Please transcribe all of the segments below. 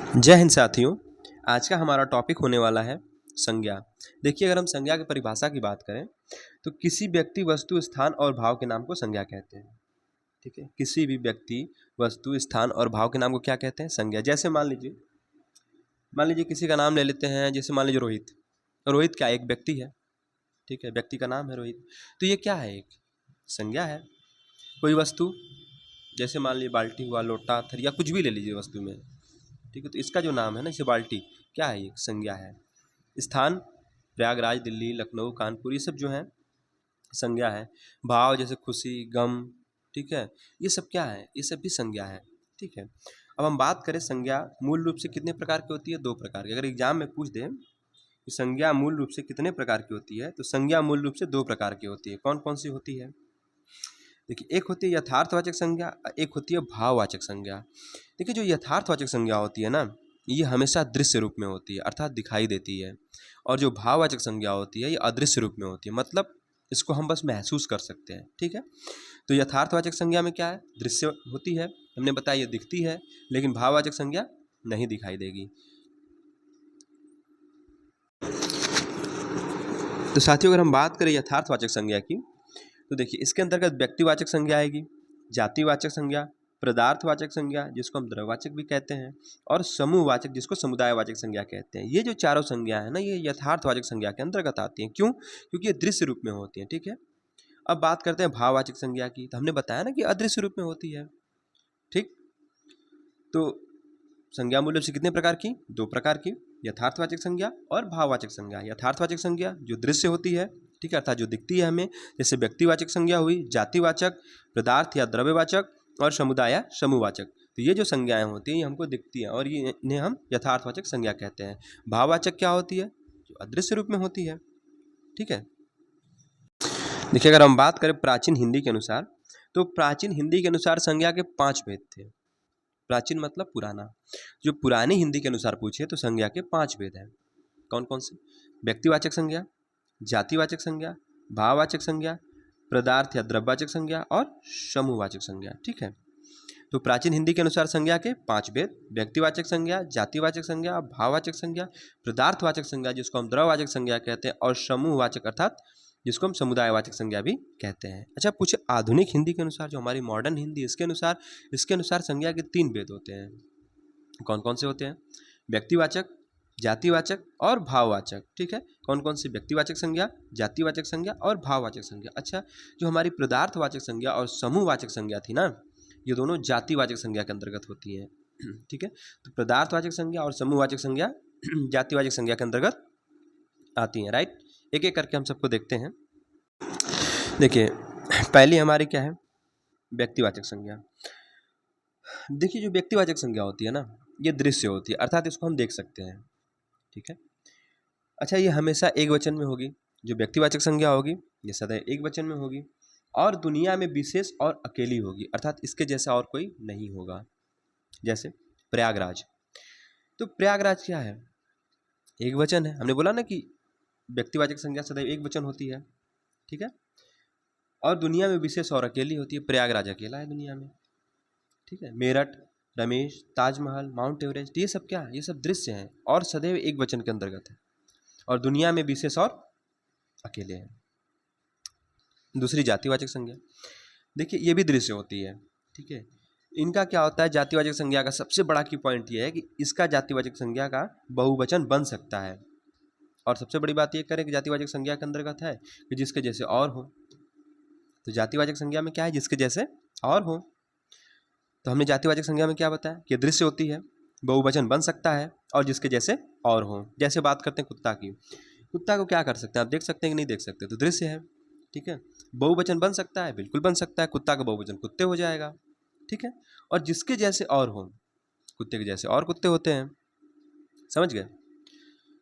जय हिंद साथियों। आज का हमारा टॉपिक होने वाला है संज्ञा। देखिए, अगर हम संज्ञा की परिभाषा की बात करें तो किसी व्यक्ति, वस्तु, स्थान और भाव के नाम को संज्ञा कहते हैं। ठीक है, किसी भी व्यक्ति, वस्तु, स्थान और भाव के नाम को क्या कहते हैं? संज्ञा। जैसे मान लीजिए किसी का नाम ले लेते हैं, जैसे मान लीजिए रोहित। रोहित क्या एक व्यक्ति है? ठीक है, व्यक्ति का नाम है रोहित। तो ये क्या है? एक संज्ञा है। कोई वस्तु, जैसे मान लीजिए बाल्टी हुआ, लोटा, थरिया, कुछ भी ले लीजिए वस्तु में। ठीक है, तो इसका जो नाम है ना, जैसे बाल्टी, क्या है? ये संज्ञा है। स्थान प्रयागराज, दिल्ली, लखनऊ, कानपुर, ये सब जो है संज्ञा है। भाव जैसे खुशी, गम, ठीक है, ये सब क्या है? ये सब भी संज्ञा है। ठीक है, अब हम बात करें संज्ञा मूल रूप से कितने प्रकार की होती है? दो प्रकार की। अगर एग्जाम में पूछ दें कि संज्ञा मूल रूप से कितने प्रकार की होती है, तो संज्ञा मूल रूप से दो प्रकार की होती है। कौन कौन सी होती है? देखिए, एक होती है यथार्थवाचक संज्ञा, एक होती है भाववाचक संज्ञा। देखिए, जो यथार्थवाचक संज्ञा होती है ना, ये हमेशा दृश्य रूप में होती है, अर्थात दिखाई देती है। और जो भाववाचक संज्ञा होती है, ये अदृश्य रूप में होती है, मतलब इसको हम बस महसूस कर सकते हैं। ठीक है, तो यथार्थवाचक संज्ञा में क्या है? दृश्य होती है, हमने बताया ये दिखती है, लेकिन भाववाचक संज्ञा नहीं दिखाई देगी। तो साथियों, अगर हम बात करें यथार्थवाचक संज्ञा की, तो देखिए इसके अंतर्गत व्यक्तिवाचक संज्ञा आएगी, जातिवाचक संज्ञा, पदार्थवाचक संज्ञा जिसको हम द्रव्यवाचक भी कहते हैं, और समूहवाचक जिसको समुदायवाचक संज्ञा कहते हैं। ये जो चारों संज्ञा है ना, ये यथार्थवाचक संज्ञा के अंतर्गत आती हैं। क्यों? क्योंकि ये दृश्य रूप में होती हैं। ठीक है, अब बात करते हैं भाववाचक संज्ञा की। तो हमने बताया ना कि अदृश्य रूप में होती है। ठीक, तो संज्ञा मूल रूप से कितने प्रकार की? दो प्रकार की, यथार्थवाचक संज्ञा और भाववाचक संज्ञा। यथार्थवाचक संज्ञा जो दृश्य होती है, ठीक है, अर्थात जो दिखती है हमें, जैसे व्यक्तिवाचक संज्ञा हुई, जातिवाचक, पदार्थ या द्रव्यवाचक, और समुदाय या समूहवाचक। तो ये जो संज्ञाएं होती हैं ये हमको दिखती हैं, और ये इन्हें हम यथार्थवाचक संज्ञा कहते हैं। भाववाचक क्या होती है? जो अदृश्य रूप में होती है। ठीक है, देखिए, अगर हम बात करें प्राचीन हिंदी के अनुसार, तो प्राचीन हिंदी के अनुसार संज्ञा के 5 भेद थे। प्राचीन मतलब पुराना। जो पुरानी हिंदी के अनुसार पूछे तो संज्ञा के 5 भेद हैं। कौन कौन से? व्यक्तिवाचक संज्ञा, जातिवाचक संज्ञा, भाववाचक संज्ञा, पदार्थ या द्रव्यवाचक संज्ञा, और समूहवाचक संज्ञा। ठीक है, तो प्राचीन हिंदी के अनुसार संज्ञा के 5 भेद: व्यक्तिवाचक संज्ञा, जातिवाचक संज्ञा, भाववाचक संज्ञा, पदार्थवाचक संज्ञा जिसको हम द्रव्यवाचक संज्ञा कहते हैं, और समूहवाचक अर्थात जिसको हम समुदायवाचक संज्ञा भी कहते हैं। अच्छा, पूछे आधुनिक हिंदी के अनुसार, जो हमारी मॉडर्न हिंदी, इसके अनुसार संज्ञा के 3 भेद होते हैं। कौन कौन से होते हैं? व्यक्तिवाचक, जातिवाचक और भाववाचक। ठीक है, कौन कौन सी? व्यक्तिवाचक संज्ञा, जातिवाचक संज्ञा और भाववाचक संज्ञा। अच्छा, जो हमारी पदार्थवाचक संज्ञा और समूहवाचक संज्ञा थी ना, ये दोनों जातिवाचक संज्ञा के अंतर्गत होती हैं। ठीक है, तो पदार्थवाचक संज्ञा और समूहवाचक संज्ञा जातिवाचक संज्ञा के अंतर्गत आती हैं। राइट, एक एक करके हम सबको देखते हैं। देखिए, पहली हमारी क्या है? व्यक्तिवाचक संज्ञा। देखिए, जो व्यक्तिवाचक संज्ञा होती है ना, ये दृश्य होती है, अर्थात इसको हम देख सकते हैं। ठीक है, अच्छा, ये हमेशा एक वचन में होगी। जो व्यक्तिवाचक संज्ञा होगी ये सदैव एक वचन में होगी, और दुनिया में विशेष और अकेली होगी, अर्थात इसके जैसा और कोई नहीं होगा। जैसे प्रयागराज, तो प्रयागराज क्या है? एक वचन है। हमने बोला ना कि व्यक्तिवाचक संज्ञा सदैव एक वचन होती है। ठीक है, और दुनिया में विशेष और अकेली होती है। प्रयागराज अकेला है दुनिया में। ठीक है, मेरठ, रमेश, ताजमहल, माउंट एवरेस्ट, ये सब क्या है? ये सब दृश्य हैं और सदैव एक वचन के अंतर्गत है, और दुनिया में विशेष और अकेले हैं। दूसरी जातिवाचक संज्ञा, देखिए ये भी दृश्य होती है। ठीक है, इनका क्या होता है? जातिवाचक संज्ञा का सबसे बड़ा की पॉइंट ये है कि इसका जातिवाचक संज्ञा का बहुवचन बन सकता है। और सबसे बड़ी बात ये करें कि जातिवाचक संज्ञा के अंतर्गत है कि जिसके जैसे और हो। तो जातिवाचक संज्ञा में क्या है? जिसके जैसे और हो। तो हमने जातिवाचक संज्ञा में क्या बताया कि दृश्य होती है, बहुवचन बन सकता है, और जिसके जैसे और हो। जैसे बात करते हैं कुत्ता की, कुत्ता को क्या कर सकते हैं? आप देख सकते हैं कि नहीं देख सकते? तो दृश्य है। ठीक है, बहुवचन बन सकता है, बिल्कुल बन सकता है। कुत्ता का बहुवचन कुत्ते हो जाएगा। ठीक है, और जिसके जैसे और हो, कुत्ते के जैसे और कुत्ते होते हैं। समझ गए?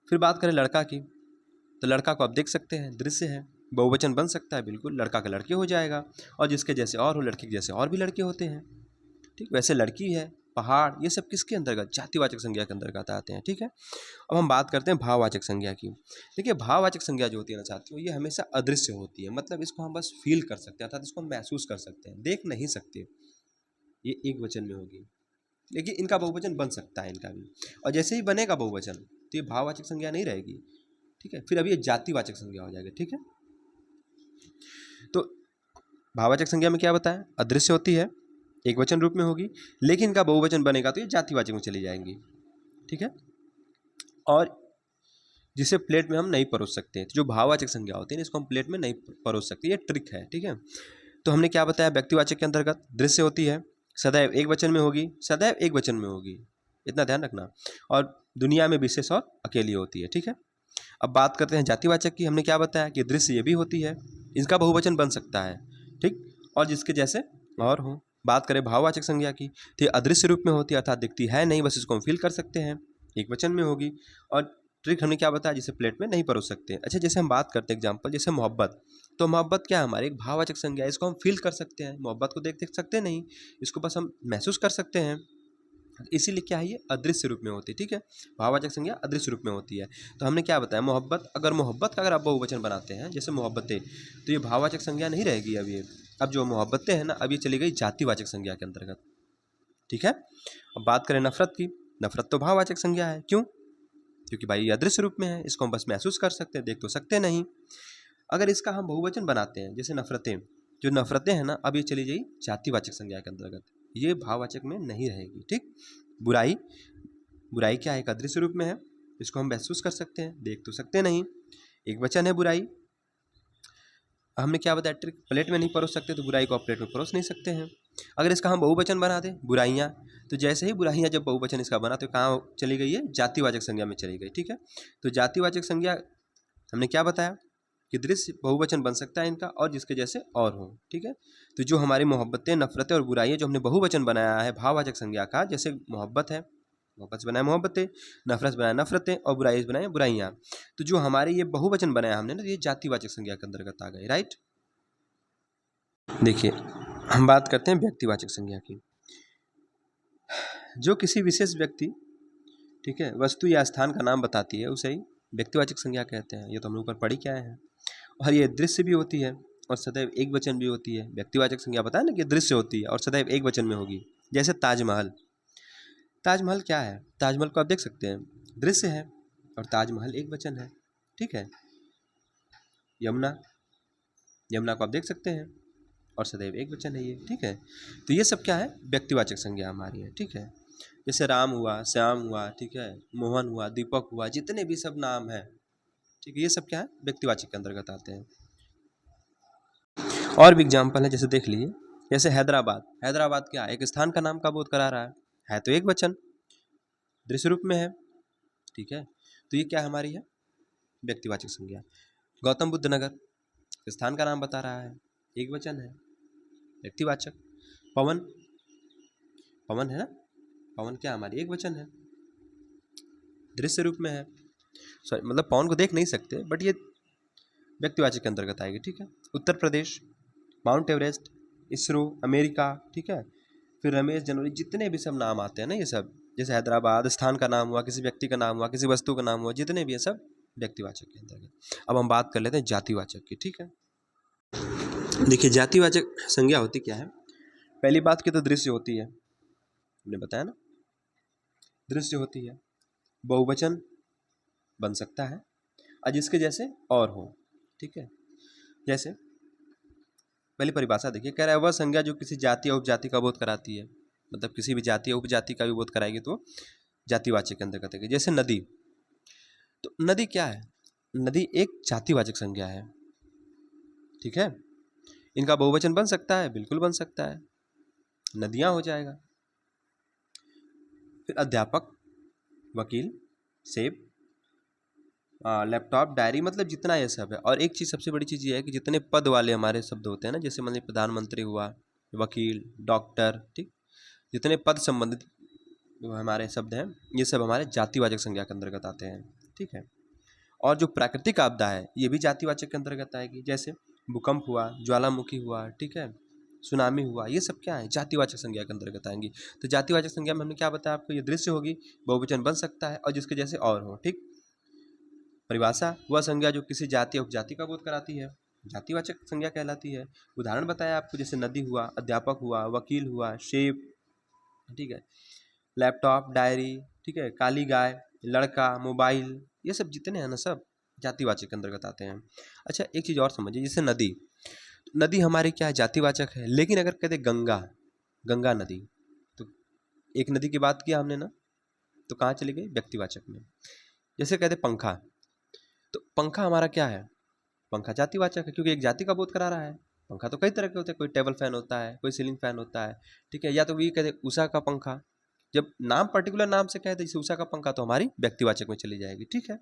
फिर बात करें लड़का की, तो लड़का को आप देख सकते हैं, दृश्य है, बहुवचन बन सकता है, बिल्कुल, लड़का का लड़के हो जाएगा। और जिसके जैसे और हो, लड़के के जैसे और भी लड़के होते हैं। ठीक, वैसे लड़की है, पहाड़, ये सब किसके अंतर्गत? जातिवाचक संज्ञा के अंतर्गत आते हैं। ठीक है, अब हम बात करते हैं भाववाचक संज्ञा की। देखिए, भाववाचक संज्ञा जो होती है ना साथियों, ये हमेशा अदृश्य होती है, मतलब इसको हम बस फील कर सकते हैं, अर्थात इसको हम महसूस कर सकते हैं, देख नहीं सकते। ये एक वचन में होगी। लेकिन इनका बहुवचन बन सकता है इनका भी। और जैसे ही बनेगा बहुवचन तो ये भाववाचक संज्ञा नहीं रहेगी, ठीक है। फिर अभी ये जातिवाचक संज्ञा हो जाएगा, ठीक है। तो भाववाचक संज्ञा में क्या बताया, अदृश्य होती है, एक वचन रूप में होगी, लेकिन इनका बहुवचन बनेगा तो ये जातिवाचक में चली जाएंगी, ठीक है। और जिसे प्लेट में हम नहीं परोस सकते, तो जो भाववाचक संज्ञा होती है इसको हम प्लेट में नहीं परोस सकते, ये ट्रिक है, ठीक है। तो हमने क्या बताया, व्यक्तिवाचक के अंतर्गत दृश्य होती है, सदैव एक वचन में होगी, सदैव एक वचन में होगी, इतना ध्यान रखना, और दुनिया में विशेष और अकेली होती है, ठीक है। अब बात करते हैं जातिवाचक की। हमने क्या बताया कि दृश्य ये भी होती है, इसका बहुवचन बन सकता है, ठीक, और जिसके जैसे और हो। बात करें भाववाचक संज्ञा की, तो ये अदृश्य रूप में होती है, अर्थात दिखती है नहीं, बस इसको हम फील कर सकते हैं, एक वचन में होगी। और ट्रिक हमने क्या बताया, जिसे प्लेट में नहीं परोस सकते। अच्छा, जैसे हम बात करते हैं एग्जाम्पल, जैसे मोहब्बत, तो मोहब्बत क्या है हमारी, एक भाववाचक संज्ञा है, इसको हम फील कर सकते हैं, मोहब्बत को देख सकते नहीं, इसको बस हम महसूस कर सकते हैं, इसीलिए क्या है, ये अदृश्य रूप में होती है, ठीक है। भाववाचक संज्ञा अदृश्य रूप में होती है। तो हमने क्या बताया, मोहब्बत, अगर मोहब्बत का अगर आप बहुवचन बनाते हैं जैसे मोहब्बतें, तो ये भाववाचक संज्ञा नहीं रहेगी। अब ये, अब जो मोहब्बतें हैं ना, अब ये चली गई जातिवाचक संज्ञा के अंतर्गत, ठीक है। अब बात करें नफरत की, नफरत तो भाववाचक संज्ञा है, क्यों, क्योंकि भाई ये अदृश्य रूप में है, इसको हम बस महसूस कर सकते हैं, देख तो सकते नहीं। अगर इसका हम बहुवचन बनाते हैं जैसे नफरतें, जो नफरतें हैं ना, अब ये चली गई जातिवाचक संज्ञा के अंतर्गत, ये भाववाचक में नहीं रहेगी, ठीक। बुराई, बुराई क्या है, एक अदृश्य रूप में है, इसको हम महसूस कर सकते हैं, देख तो सकते नहीं, एक वचन है बुराई। हमने क्या बताया, ट्रिक, प्लेट में नहीं परोस सकते, तो बुराई को आप प्लेट में परोस नहीं सकते हैं। अगर इसका हम बहुवचन बना दें, बुराइयाँ, तो जैसे ही बुराइयाँ जब बहुवचन इसका बना तो कहाँ चली गई है, जातिवाचक संज्ञा में चली गई, ठीक है। तो जातिवाचक संज्ञा हमने क्या बताया कि दृश्य बहुवचन बन सकता है इनका, और जिसके जैसे और हो, ठीक है। तो जो हमारी मोहब्बतें, नफरतें और बुराइयाँ जो हमने बहुवचन बनाया है भाववाचक संज्ञा का, जैसे मोहब्बत है, मोहब्बत से बनाया मोहब्बतें, नफरत से बनाया नफरतें, और बुराई से बनाया बुराइयाँ, तो जो हमारे ये बहुवचन बनाया हमने ना, ये जातिवाचक संज्ञा के अंतर्गत आ गए, राइट। देखिए, हम बात करते हैं व्यक्तिवाचक संज्ञा की। जो किसी विशेष व्यक्ति, ठीक है, वस्तु या स्थान का नाम बताती है, उसे ही व्यक्तिवाचक संज्ञा कहते हैं। ये तो हम लोग ऊपर पढ़ ही के आए हैं। और ये दृश्य भी होती है और सदैव एक वचन भी होती है। व्यक्तिवाचक संज्ञा बताया ना कि दृश्य होती है और सदैव एक वचन में होगी। जैसे ताजमहल, ताजमहल क्या है, ताजमहल को आप देख सकते हैं, दृश्य है, और ताजमहल एक वचन है, ठीक है। यमुना, यमुना को आप देख सकते हैं और सदैव एक वचन है ये, ठीक है। तो ये सब क्या है, व्यक्तिवाचक संज्ञा हमारी है, ठीक है। जैसे राम हुआ, श्याम हुआ, ठीक है, मोहन हुआ, दीपक हुआ, जितने भी सब नाम है, ठीक है, ये सब क्या है, व्यक्तिवाचक के अंतर्गत आते हैं। और भी एग्जाम्पल है, जैसे देख लीजिए, जैसे हैदराबाद, हैदराबाद क्या है, एक स्थान का नाम का बोध करा रहा है तो एक वचन, दृश्य रूप में है, ठीक है। तो ये क्या हमारी है, व्यक्तिवाचक संज्ञा। गौतम बुद्ध नगर, स्थान का नाम बता रहा है, एक वचन है, व्यक्तिवाचक। पवन, पवन है ना, पवन क्या हमारी एक वचन है, दृश्य रूप में है, सॉरी मतलब पवन को देख नहीं सकते, बट ये व्यक्तिवाचक के अंतर्गत आएगी, ठीक है। Uttar Pradesh, mount Everest, ISRO, America, ठीक है। फिर रमेश जनवरी, जितने भी सब नाम आते हैं ना, ये सब, जैसे हैदराबाद, स्थान का नाम हुआ, किसी व्यक्ति का नाम हुआ, किसी वस्तु का नाम हुआ, जितने भी ये सब व्यक्तिवाचक के अंतर्गत। अब हम बात कर लेते हैं जातिवाचक की, ठीक है। देखिए, जातिवाचक संज्ञा होती क्या है, पहली बात की तो दृश्य होती है, हमने बताया ना, दृश्य होती है, बहुवचन बन सकता है, और जिसके जैसे और हो, ठीक है। जैसे पहली परिभाषा देखिए, कह रहा है वह संज्ञा जो किसी जाति या उपजाति का बोध कराती है, मतलब किसी भी जाति या उपजाति का भी बोध कराएगी तो जातिवाचक के अंतर्गत है। जैसे नदी, तो नदी क्या है, नदी एक जातिवाचक संज्ञा है, ठीक है। इनका बहुवचन बन सकता है, बिल्कुल बन सकता है, नदियां हो जाएगा। फिर अध्यापक, वकील, सेब, लैपटॉप, डायरी, मतलब जितना ये सब है। और एक चीज़, सबसे बड़ी चीज़ ये है कि जितने पद वाले हमारे शब्द होते हैं ना, जैसे मतलब प्रधानमंत्री हुआ, वकील, डॉक्टर, ठीक, जितने पद संबंधित जो हमारे शब्द हैं, ये सब हमारे जातिवाचक संज्ञा के अंतर्गत आते हैं, ठीक है। और जो प्राकृतिक आपदा है, ये भी जातिवाचक के अंतर्गत आएगी। जैसे भूकंप हुआ, ज्वालामुखी हुआ, ठीक है, सुनामी हुआ, ये सब क्या है, जातिवाचक संज्ञा के अंतर्गत आएंगी। तो जातिवाचक संज्ञा में हमने क्या बताया आपको, ये दृश्य होगी, बहुवचन बन सकता है, और जिसके जैसे और हो, ठीक। परिभाषा, वह संज्ञा जो किसी जाति या उपजाति का बोध कराती है, जातिवाचक संज्ञा कहलाती है। उदाहरण बताया आपको, जैसे नदी हुआ, अध्यापक हुआ, वकील हुआ, शेप, ठीक है। लैपटॉप, डायरी, ठीक है, काली गाय, लड़का, मोबाइल, ये सब जितने हैं ना सब जातिवाचक के अंतर्गत आते हैं। अच्छा एक चीज़ और समझिए, जैसे नदी, नदी हमारी क्या है, जातिवाचक है। लेकिन अगर कहते गंगा, गंगा नदी, तो एक नदी की बात किया हमने ना, तो कहाँ चली गई, व्यक्तिवाचक में। जैसे कहते पंखा, तो पंखा हमारा क्या है, पंखा जातिवाचक है, क्योंकि एक जाति का बोध करा रहा है। पंखा तो कई तरह के होते हैं, कोई टेबल फैन होता है, कोई सीलिंग फैन होता है, ठीक है, या तो ये कहते उषा का पंखा, जब नाम पर्टिकुलर नाम से कहते जैसे उषा का पंखा, तो हमारी व्यक्तिवाचक में चली जाएगी, ठीक है।